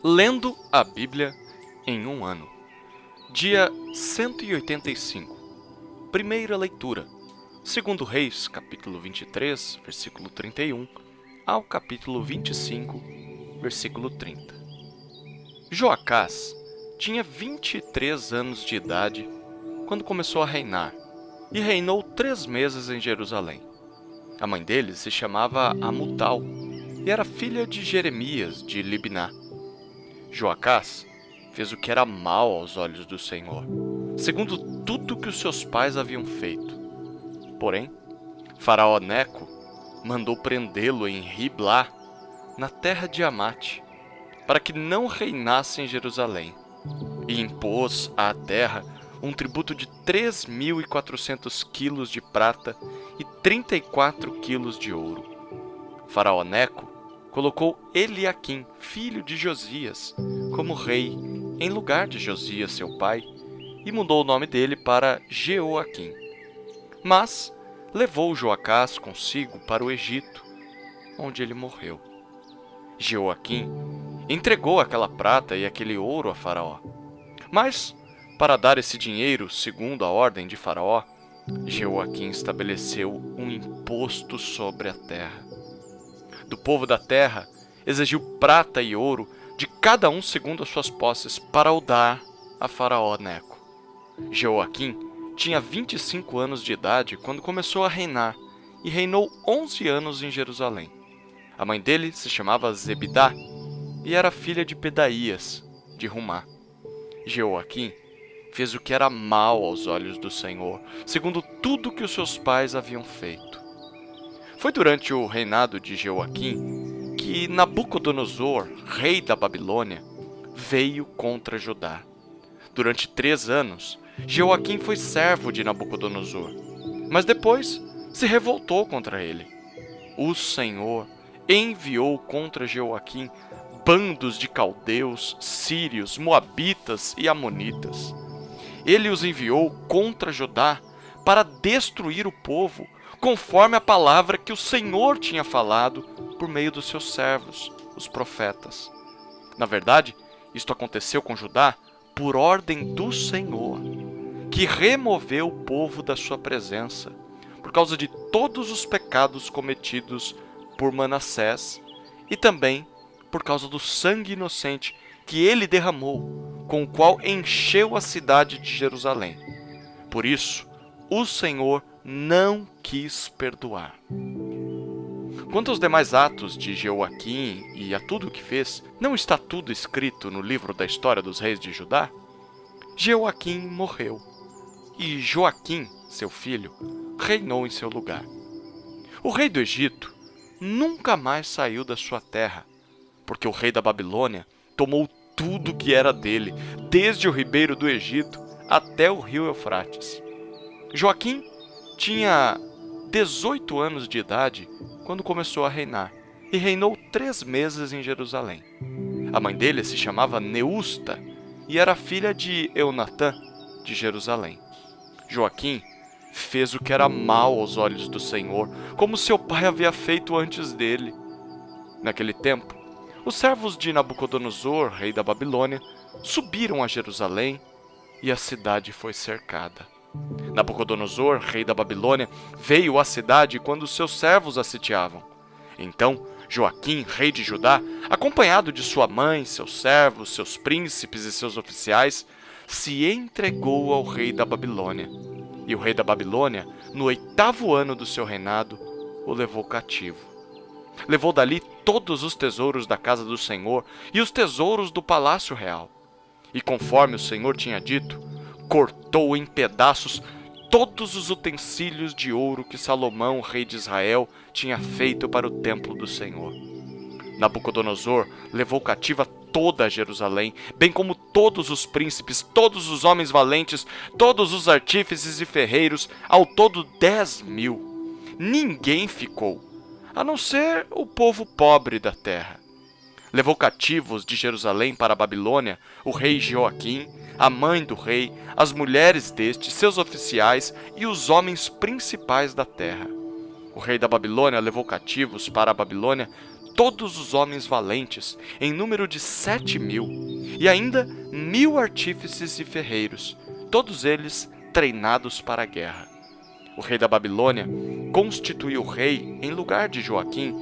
Lendo a Bíblia em um ano. Dia 185. Primeira leitura. 2 Reis, capítulo 23, versículo 31, ao capítulo 25, versículo 30. Joacás tinha 23 anos de idade quando começou a reinar, e reinou 3 meses em Jerusalém. A mãe dele se chamava Amutal, e era filha de Jeremias de Libná. Joacás fez o que era mal aos olhos do Senhor, segundo tudo que os seus pais haviam feito. Porém, Faraó Neco mandou prendê-lo em Riblá, na terra de Amate, para que não reinasse em Jerusalém, e impôs à terra um tributo de 3.400 quilos de prata e 34 quilos de ouro. Faraó Neco colocou Eliaquim, filho de Josias, como rei, em lugar de Josias, seu pai, e mudou o nome dele para Jeoaquim. Mas levou Joacás consigo para o Egito, onde ele morreu. Jeoaquim entregou aquela prata e aquele ouro a Faraó. Mas, para dar esse dinheiro segundo a ordem de Faraó, Jeoaquim estabeleceu um imposto sobre a terra. Do povo da terra, exigiu prata e ouro de cada um segundo as suas posses para o dar a Faraó Neco. Jeoaquim tinha 25 anos de idade quando começou a reinar e reinou 11 anos em Jerusalém. A mãe dele se chamava Zebidá e era filha de Pedaías, de Rumá. Jeoaquim fez o que era mal aos olhos do Senhor, segundo tudo que os seus pais haviam feito. Foi durante o reinado de Jeoaquim que Nabucodonosor, rei da Babilônia, veio contra Judá. Durante 3 anos, Jeoaquim foi servo de Nabucodonosor, mas depois se revoltou contra ele. O Senhor enviou contra Jeoaquim bandos de caldeus, sírios, moabitas e amonitas. Ele os enviou contra Judá para destruir o povo, conforme a palavra que o Senhor tinha falado por meio dos seus servos, os profetas. Na verdade, isto aconteceu com Judá por ordem do Senhor, que removeu o povo da sua presença, por causa de todos os pecados cometidos por Manassés e também por causa do sangue inocente que ele derramou, com o qual encheu a cidade de Jerusalém. Por isso, o Senhor não quis perdoar. Quanto aos demais atos de Jeoaquim e a tudo o que fez, não está tudo escrito no livro da história dos reis de Judá? Jeoaquim morreu, e Joaquim, seu filho, reinou em seu lugar. O rei do Egito nunca mais saiu da sua terra, porque o rei da Babilônia tomou tudo que era dele, desde o ribeiro do Egito até o rio Eufrates. Joaquim tinha 18 anos de idade quando começou a reinar, e reinou 3 meses em Jerusalém. A mãe dele se chamava Neusta e era filha de Eunatã, de Jerusalém. Joaquim fez o que era mal aos olhos do Senhor, como seu pai havia feito antes dele. Naquele tempo, os servos de Nabucodonosor, rei da Babilônia, subiram a Jerusalém e a cidade foi cercada. Nabucodonosor, rei da Babilônia, veio à cidade quando seus servos a sitiavam. Então, Joaquim, rei de Judá, acompanhado de sua mãe, seus servos, seus príncipes e seus oficiais, se entregou ao rei da Babilônia. E o rei da Babilônia, no 8º ano do seu reinado, o levou cativo. Levou dali todos os tesouros da casa do Senhor e os tesouros do palácio real. E conforme o Senhor tinha dito, cortou em pedaços todos os utensílios de ouro que Salomão, rei de Israel, tinha feito para o templo do Senhor. Nabucodonosor levou cativa toda a Jerusalém, bem como todos os príncipes, todos os homens valentes, todos os artífices e ferreiros, ao todo 10.000. Ninguém ficou, a não ser o povo pobre da terra. Levou cativos de Jerusalém para a Babilônia o rei Joaquim, a mãe do rei, as mulheres deste, seus oficiais e os homens principais da terra. O rei da Babilônia levou cativos para a Babilônia todos os homens valentes, em número de 7.000, e ainda 1.000 artífices e ferreiros, todos eles treinados para a guerra. O rei da Babilônia constituiu rei, em lugar de Joaquim,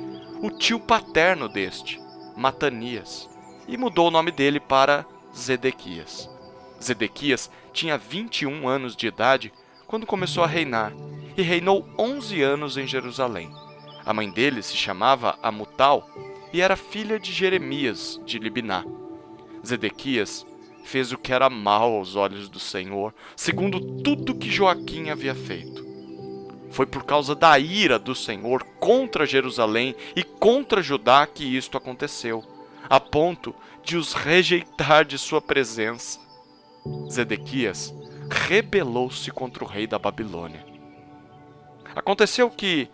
o tio paterno deste, Matanias, e mudou o nome dele para Zedequias. Zedequias tinha 21 anos de idade quando começou a reinar, e reinou 11 anos em Jerusalém. A mãe dele se chamava Amutal e era filha de Jeremias de Libná. Zedequias fez o que era mal aos olhos do Senhor, segundo tudo que Joaquim havia feito. Foi por causa da ira do Senhor contra Jerusalém e contra Judá que isto aconteceu, a ponto de os rejeitar de sua presença. Zedequias rebelou-se contra o rei da Babilônia. Aconteceu que,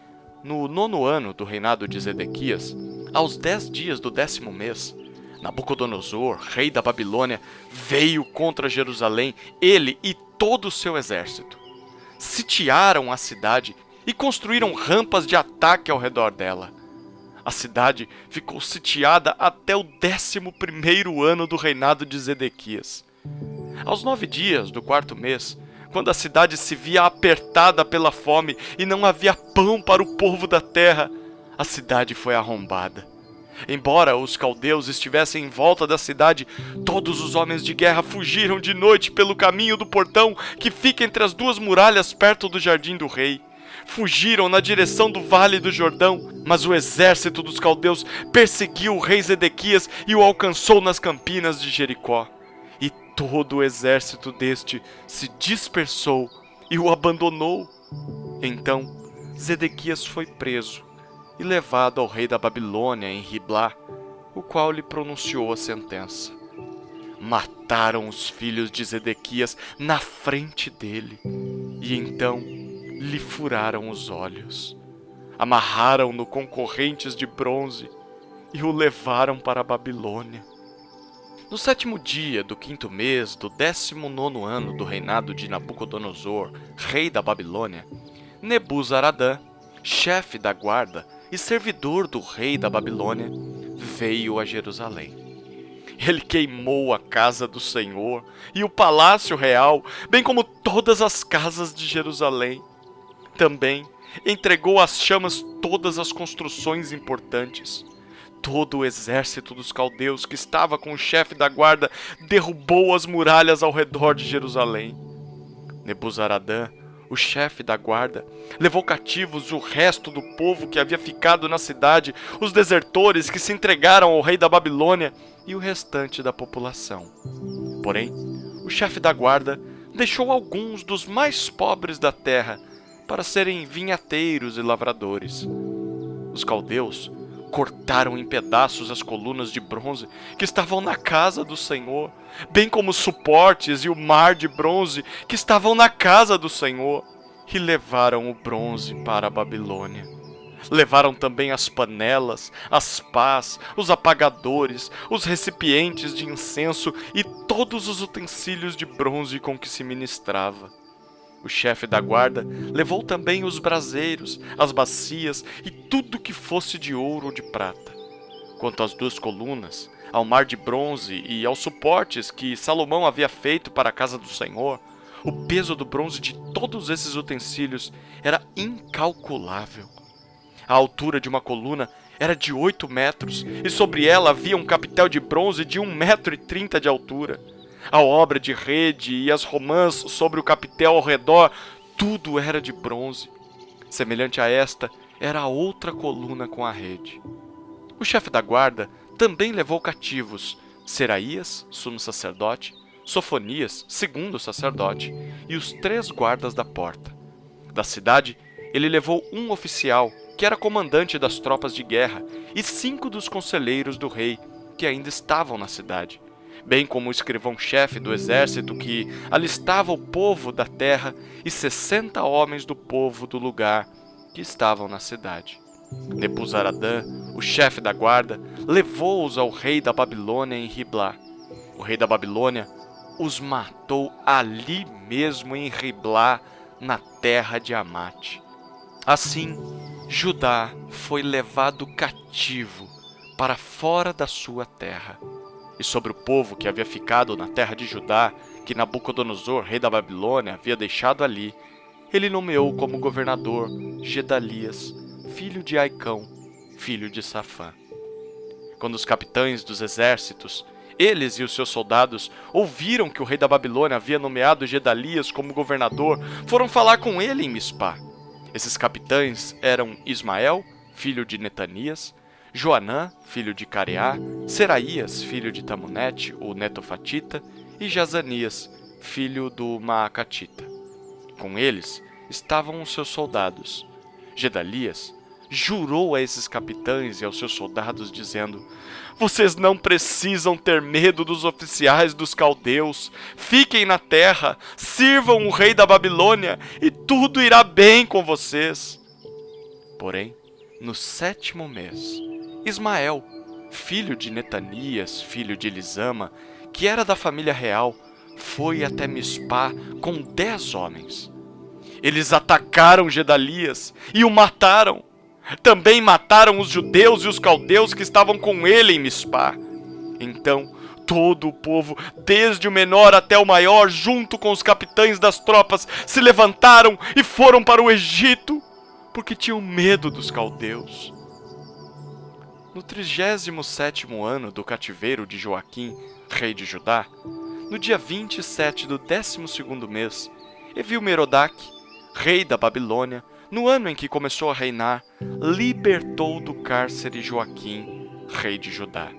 no 9º ano do reinado de Zedequias, aos 10 dias do 10º mês, Nabucodonosor, rei da Babilônia, veio contra Jerusalém, ele e todo o seu exército. Sitiaram a cidade e construíram rampas de ataque ao redor dela. A cidade ficou sitiada até o 11º ano do reinado de Zedequias. Aos 9 dias do 4º mês, quando a cidade se via apertada pela fome e não havia pão para o povo da terra, a cidade foi arrombada. Embora os caldeus estivessem em volta da cidade, todos os homens de guerra fugiram de noite pelo caminho do portão que fica entre as 2 muralhas perto do jardim do rei. Fugiram na direção do vale do Jordão, mas o exército dos caldeus perseguiu o rei Zedequias e o alcançou nas campinas de Jericó. E todo o exército deste se dispersou e o abandonou. Então Zedequias foi preso e levado ao rei da Babilônia em Riblá, o qual lhe pronunciou a sentença. Mataram os filhos de Zedequias na frente dele, e então lhe furaram os olhos. Amarraram-no com correntes de bronze e o levaram para a Babilônia. No 7º dia do 5º mês do 19º ano do reinado de Nabucodonosor, rei da Babilônia, Nebuzaradã, chefe da guarda e servidor do rei da Babilônia, veio a Jerusalém. Ele queimou a casa do Senhor e o palácio real, bem como todas as casas de Jerusalém. Também entregou às chamas todas as construções importantes. Todo o exército dos caldeus que estava com o chefe da guarda derrubou as muralhas ao redor de Jerusalém. Nebuzaradã, o chefe da guarda, levou cativos o resto do povo que havia ficado na cidade, os desertores que se entregaram ao rei da Babilônia e o restante da população. Porém, o chefe da guarda deixou alguns dos mais pobres da terra para serem vinhateiros e lavradores. Os caldeus cortaram em pedaços as colunas de bronze que estavam na casa do Senhor, bem como os suportes e o mar de bronze que estavam na casa do Senhor, e levaram o bronze para a Babilônia. Levaram também as panelas, as pás, os apagadores, os recipientes de incenso e todos os utensílios de bronze com que se ministrava. O chefe da guarda levou também os braseiros, as bacias e tudo que fosse de ouro ou de prata. Quanto às 2 colunas, ao mar de bronze e aos suportes que Salomão havia feito para a casa do Senhor, o peso do bronze de todos esses utensílios era incalculável. A altura de uma coluna era de 8 metros e sobre ela havia um capitel de bronze de 1,30 m de altura. A obra de rede e as romãs sobre o capitel ao redor, tudo era de bronze. Semelhante a esta, era a outra coluna com a rede. O chefe da guarda também levou cativos Seraías, sumo sacerdote, Sofonias, segundo sacerdote, e os 3 guardas da porta. Da cidade, ele levou um oficial, que era comandante das tropas de guerra, e 5 dos conselheiros do rei, que ainda estavam na cidade, bem como o escrivão-chefe do exército que alistava o povo da terra e 60 homens do povo do lugar que estavam na cidade. Nebuzaradã, o chefe da guarda, levou-os ao rei da Babilônia em Riblá. O rei da Babilônia os matou ali mesmo em Riblá, na terra de Amate. Assim, Judá foi levado cativo para fora da sua terra. E sobre o povo que havia ficado na terra de Judá, que Nabucodonosor, rei da Babilônia, havia deixado ali, ele nomeou como governador Gedalias, filho de Aicão, filho de Safã. Quando os capitães dos exércitos, eles e os seus soldados, ouviram que o rei da Babilônia havia nomeado Gedalias como governador, foram falar com ele em Mispá. Esses capitães eram Ismael, filho de Netanias, Joanã, filho de Careá, Seraías, filho de Tamunete, o netofatita, e Jazanias, filho do Maacatita. Com eles estavam os seus soldados. Gedalias jurou a esses capitães e aos seus soldados, dizendo: vocês não precisam ter medo dos oficiais dos caldeus. Fiquem na terra, sirvam o rei da Babilônia, e tudo irá bem com vocês. Porém, no 7º mês, Ismael, filho de Netanias, filho de Elisama, que era da família real, foi até Mispá com 10 homens. Eles atacaram Gedalias e o mataram. Também mataram os judeus e os caldeus que estavam com ele em Mispá. Então, todo o povo, desde o menor até o maior, junto com os capitães das tropas, se levantaram e foram para o Egito, porque tinham medo dos caldeus. No 37º ano do cativeiro de Joaquim, rei de Judá, no dia 27 do 12º mês, Evil-Merodach, rei da Babilônia, no ano em que começou a reinar, libertou do cárcere Joaquim, rei de Judá.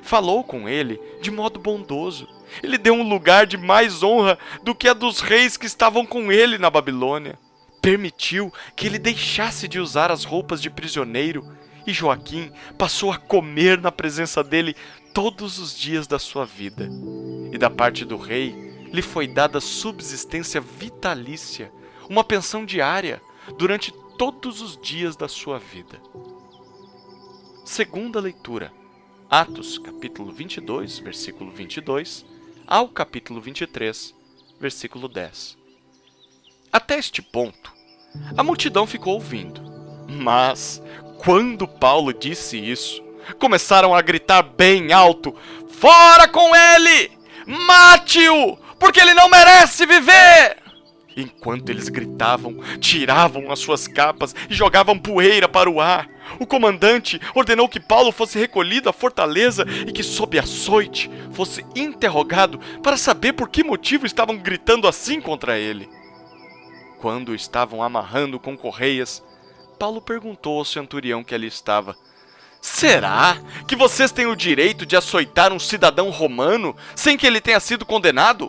Falou com ele de modo bondoso. Ele deu um lugar de mais honra do que a dos reis que estavam com ele na Babilônia. Permitiu que ele deixasse de usar as roupas de prisioneiro, e Joaquim passou a comer na presença dele todos os dias da sua vida. E da parte do rei lhe foi dada subsistência vitalícia, uma pensão diária, durante todos os dias da sua vida. Segunda leitura, Atos, capítulo 22, versículo 22, ao capítulo 23, versículo 10. Até este ponto, a multidão ficou ouvindo. Mas, quando Paulo disse isso, começaram a gritar bem alto: fora com ele! Mate-o! Porque ele não merece viver! Enquanto eles gritavam, tiravam as suas capas e jogavam poeira para o ar. O comandante ordenou que Paulo fosse recolhido à fortaleza e que, sob açoite, fosse interrogado para saber por que motivo estavam gritando assim contra ele. Quando o estavam amarrando com correias, Paulo perguntou ao centurião que ali estava: será que vocês têm o direito de açoitar um cidadão romano sem que ele tenha sido condenado?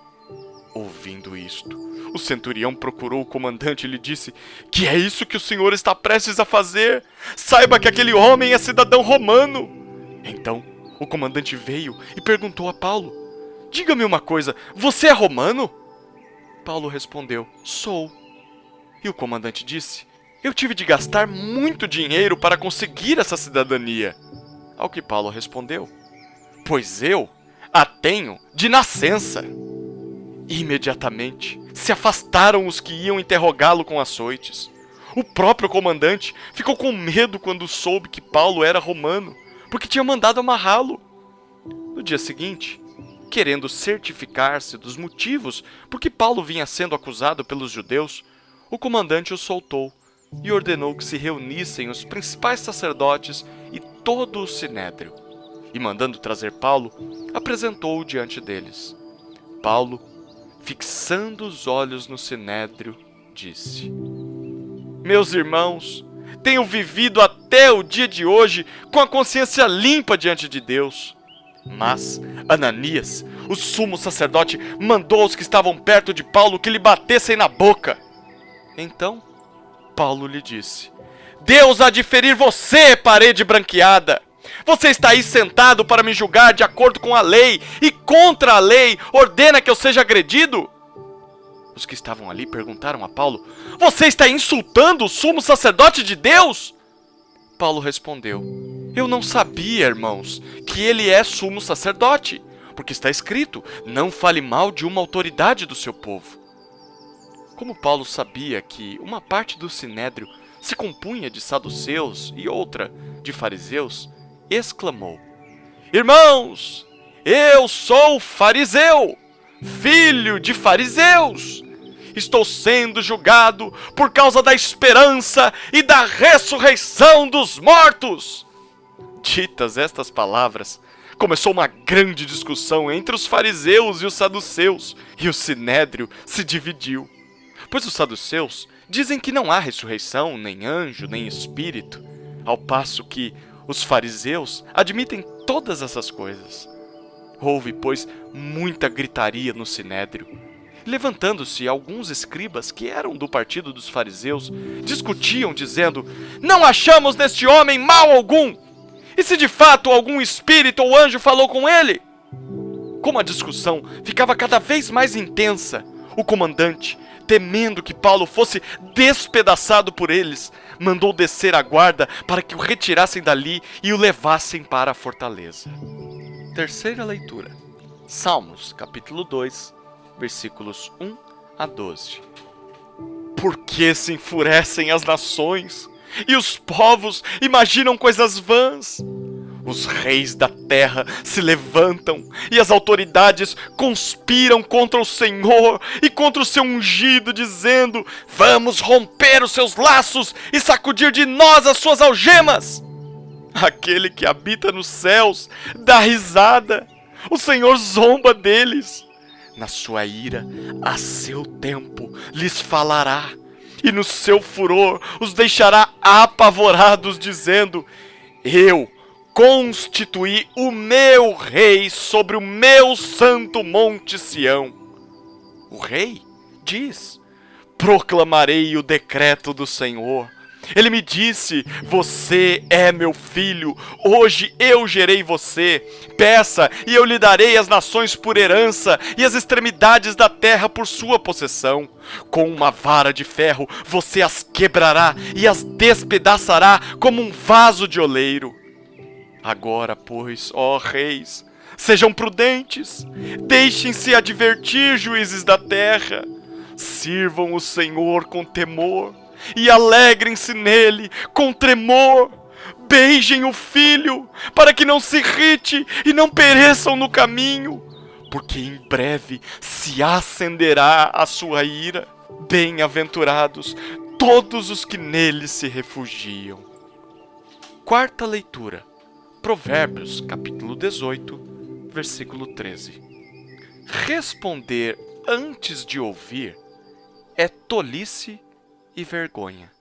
Ouvindo isto, o centurião procurou o comandante e lhe disse: que é isso que o senhor está prestes a fazer? Saiba que aquele homem é cidadão romano. Então, o comandante veio e perguntou a Paulo: diga-me uma coisa, você é romano? Paulo respondeu: sou. E o comandante disse: eu tive de gastar muito dinheiro para conseguir essa cidadania. Ao que Paulo respondeu: pois eu a tenho de nascença. Imediatamente se afastaram os que iam interrogá-lo com açoites. O próprio comandante ficou com medo quando soube que Paulo era romano, porque tinha mandado amarrá-lo. No dia seguinte, querendo certificar-se dos motivos por que Paulo vinha sendo acusado pelos judeus, o comandante o soltou e ordenou que se reunissem os principais sacerdotes e todo o sinédrio. E mandando trazer Paulo, apresentou-o diante deles. Paulo, fixando os olhos no sinédrio, disse: meus irmãos, tenho vivido até o dia de hoje com a consciência limpa diante de Deus. Mas Ananias, o sumo sacerdote, mandou aos que estavam perto de Paulo que lhe batessem na boca. Então Paulo lhe disse: Deus há de ferir você, parede branqueada! Você está aí sentado para me julgar de acordo com a lei, e contra a lei ordena que eu seja agredido? Os que estavam ali perguntaram a Paulo: você está insultando o sumo sacerdote de Deus? Paulo respondeu: eu não sabia, irmãos, que ele é sumo sacerdote, porque está escrito: não fale mal de uma autoridade do seu povo. Como Paulo sabia que uma parte do sinédrio se compunha de saduceus e outra de fariseus, exclamou: Irmãos, eu sou fariseu, filho de fariseus. Estou sendo julgado por causa da esperança e da ressurreição dos mortos. Ditas estas palavras, começou uma grande discussão entre os fariseus e os saduceus, e o sinédrio se dividiu. Pois os saduceus dizem que não há ressurreição, nem anjo, nem espírito, ao passo que os fariseus admitem todas essas coisas. Houve, pois, muita gritaria no sinédrio. Levantando-se alguns escribas que eram do partido dos fariseus, discutiam dizendo: Não achamos neste homem mal algum! E se de fato algum espírito ou anjo falou com ele? Como a discussão ficava cada vez mais intensa, o comandante, temendo que Paulo fosse despedaçado por eles, mandou descer a guarda para que o retirassem dali e o levassem para a fortaleza. Terceira leitura. Salmos, capítulo 2, versículos 1 a 12. Por que se enfurecem as nações e os povos imaginam coisas vãs? Os reis da terra se levantam e as autoridades conspiram contra o Senhor e contra o seu ungido, dizendo: Vamos romper os seus laços e sacudir de nós as suas algemas. Aquele que habita nos céus dá risada, o Senhor zomba deles. Na sua ira, a seu tempo, lhes falará, e no seu furor os deixará apavorados, dizendo: Eu constituí o meu rei sobre o meu santo monte Sião. O rei diz: Proclamarei o decreto do Senhor. Ele me disse: Você é meu filho, hoje eu gerei você. Peça e eu lhe darei as nações por herança e as extremidades da terra por sua possessão. Com uma vara de ferro você as quebrará e as despedaçará como um vaso de oleiro. Agora, pois, ó reis, sejam prudentes, deixem-se advertir, juízes da terra. Sirvam o Senhor com temor e alegrem-se nele com tremor. Beijem o filho, para que não se irrite e não pereçam no caminho, porque em breve se acenderá a sua ira. Bem-aventurados todos os que nele se refugiam. Quarta leitura. Provérbios, capítulo 18, versículo 13. Responder antes de ouvir é tolice e vergonha.